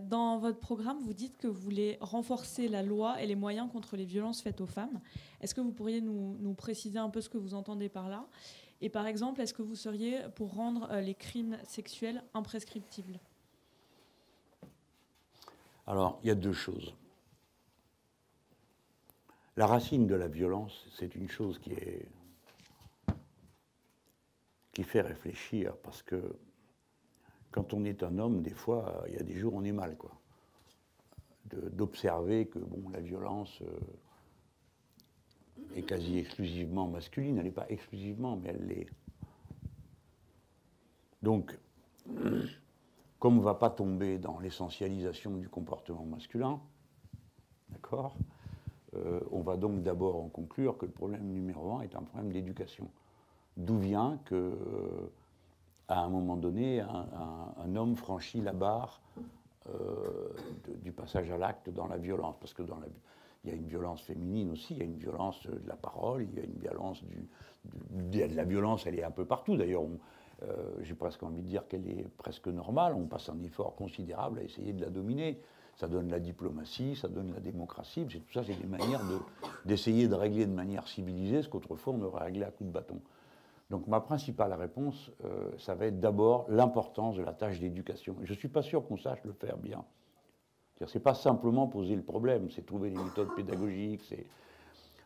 Dans votre programme, vous dites que vous voulez renforcer la loi et les moyens contre les violences faites aux femmes. Est-ce que vous pourriez nous préciser un peu ce que vous entendez par là? Et par exemple, est-ce que vous seriez pour rendre les crimes sexuels imprescriptibles? Alors, il y a deux choses. La racine de la violence, c'est une chose qui fait réfléchir, parce que quand on est un homme, des fois, il y a des jours où on est mal, quoi. D'observer que bon, la violence est quasi exclusivement masculine. Elle n'est pas exclusivement, mais elle l'est. Donc, comme on ne va pas tomber dans l'essentialisation du comportement masculin, d'accord, on va donc d'abord en conclure que le problème numéro un est un problème d'éducation. D'où vient que, à un moment donné, un homme franchit la barre du passage à l'acte dans la violence, parce que il y a une violence féminine aussi, il y a une violence de la parole, il y a une violence de la violence, elle est un peu partout. D'ailleurs, j'ai presque envie de dire qu'elle est presque normale. On passe un effort considérable à essayer de la dominer. Ça donne la diplomatie, ça donne la démocratie. Tout ça, c'est des manières d'essayer de régler de manière civilisée ce qu'autrefois on aurait réglé à coups de bâton. Donc ma principale réponse, ça va être d'abord l'importance de la tâche d'éducation. Je ne suis pas sûr qu'on sache le faire bien. Ce n'est pas simplement poser le problème, c'est trouver des méthodes pédagogiques.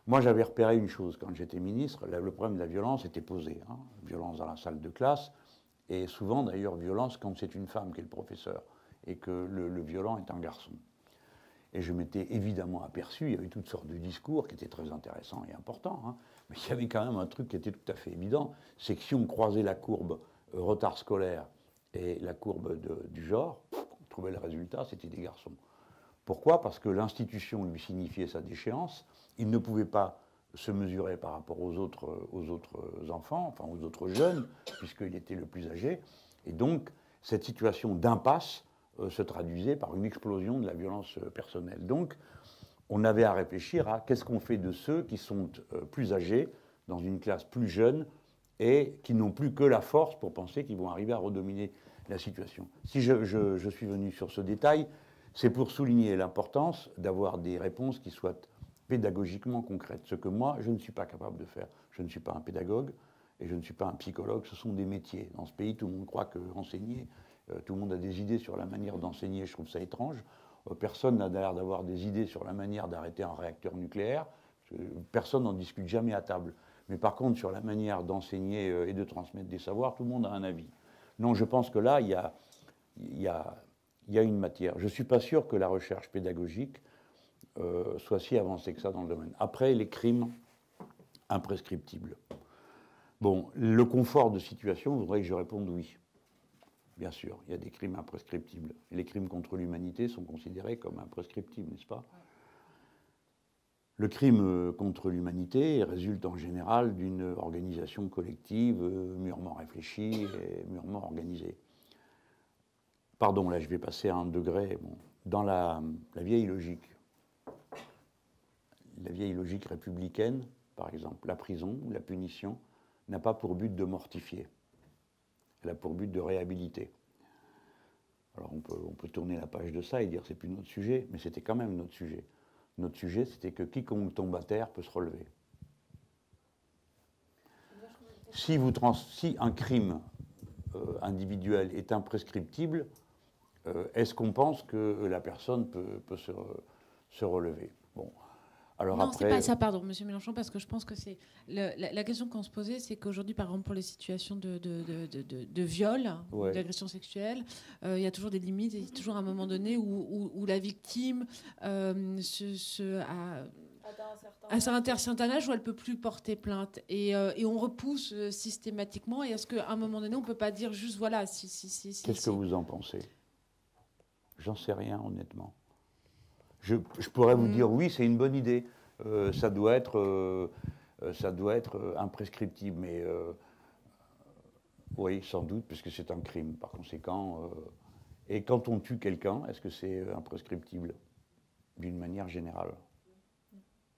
Moi, j'avais repéré une chose quand j'étais ministre, le problème de la violence était posé. Hein. Violence dans la salle de classe, et souvent d'ailleurs violence quand c'est une femme qui est le professeur, et que le violent est un garçon. Et je m'étais évidemment aperçu, il y avait toutes sortes de discours qui étaient très intéressants et importants, hein, mais il y avait quand même un truc qui était tout à fait évident, c'est que si on croisait la courbe retard scolaire et la courbe du genre, on trouvait le résultat, c'était des garçons. Pourquoi? Parce que l'institution lui signifiait sa déchéance, il ne pouvait pas se mesurer par rapport aux autres enfants, enfin aux autres jeunes, puisqu'il était le plus âgé, et donc cette situation d'impasse se traduisait par une explosion de la violence personnelle. Donc, on avait à réfléchir à qu'est-ce qu'on fait de ceux qui sont plus âgés, dans une classe plus jeune, et qui n'ont plus que la force pour penser qu'ils vont arriver à redominer la situation. Si je suis venu sur ce détail, c'est pour souligner l'importance d'avoir des réponses qui soient pédagogiquement concrètes. Ce que moi, je ne suis pas capable de faire. Je ne suis pas un pédagogue et je ne suis pas un psychologue. Ce sont des métiers. Dans ce pays, tout le monde croit que enseigner, tout le monde a des idées sur la manière d'enseigner. Je trouve ça étrange. Personne n'a l'air d'avoir des idées sur la manière d'arrêter un réacteur nucléaire. Personne n'en discute jamais à table. Mais par contre, sur la manière d'enseigner et de transmettre des savoirs, tout le monde a un avis. Non, je pense que là, il y a une matière. Je ne suis pas sûr que la recherche pédagogique soit si avancée que ça dans le domaine. Après, les crimes imprescriptibles. Bon, le confort de situation voudrait que je réponde oui. Bien sûr, il y a des crimes imprescriptibles. Et les crimes contre l'humanité sont considérés comme imprescriptibles, n'est-ce pas? Le crime contre l'humanité résulte en général d'une organisation collective mûrement réfléchie et mûrement organisée. Pardon, là je vais passer à un degré. Bon, dans la vieille logique républicaine, par exemple, la prison ou la punition n'a pas pour but de mortifier. Elle a pour but de réhabiliter. Alors on peut tourner la page de ça et dire c'est plus notre sujet, mais c'était quand même notre sujet. Notre sujet, c'était que quiconque tombe à terre peut se relever. Si un crime individuel est imprescriptible, est-ce qu'on pense que la personne peut se relever? Bon. Alors non, après, c'est pas ça, pardon, Monsieur Mélenchon, parce que je pense que c'est la question qu'on se posait, c'est qu'aujourd'hui, par exemple, pour les situations de viol, ouais, d'agression sexuelle, il y a toujours des limites, il y a toujours un moment donné où la victime à un certain âge où elle peut plus porter plainte et on repousse systématiquement. Et est-ce qu'à un moment donné, on peut pas dire juste voilà, qu'est-ce que vous en pensez? J'en sais rien, honnêtement. Je pourrais vous dire oui, c'est une bonne idée. Ça doit être imprescriptible, mais oui, sans doute, puisque c'est un crime. Par conséquent, et quand on tue quelqu'un, est-ce que c'est imprescriptible d'une manière générale?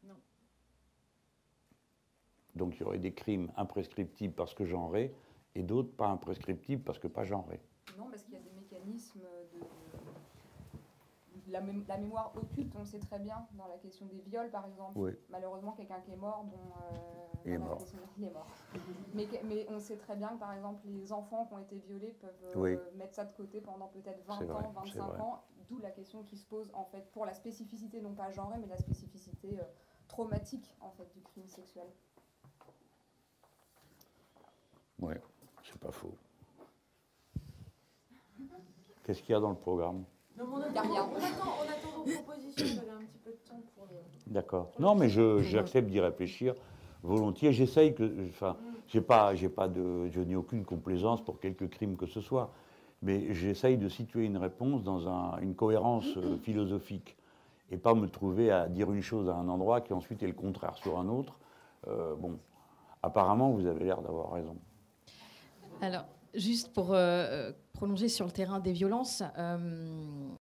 Non. Donc il y aurait des crimes imprescriptibles parce que genrés et d'autres pas imprescriptibles parce que pas genrés. Non, parce qu'il y a des mécanismes la mémoire occulte, on le sait très bien, dans la question des viols, par exemple. Oui. Malheureusement, quelqu'un qui est mort, Il est mort. Il est mort. Mais on sait très bien que, par exemple, les enfants qui ont été violés peuvent Oui. mettre ça de côté pendant peut-être 20 C'est vrai, ans, 25 ans, d'où la question qui se pose, en fait, pour la spécificité, non pas genrée, mais la spécificité traumatique, en fait, du crime sexuel. Oui, c'est pas faux. Qu'est-ce qu'il y a dans le programme? Il n'y a rien. On attend vos propositions, vous avez un petit peu de temps pour le... D'accord. Non, mais j'accepte d'y réfléchir volontiers. J'essaye que... Enfin, je n'ai aucune complaisance pour quelque crime que ce soit, mais j'essaye de situer une réponse dans une cohérence philosophique et pas me trouver à dire une chose à un endroit qui ensuite est le contraire sur un autre. Bon, apparemment, vous avez l'air d'avoir raison. Alors, juste pour prolonger sur le terrain des violences,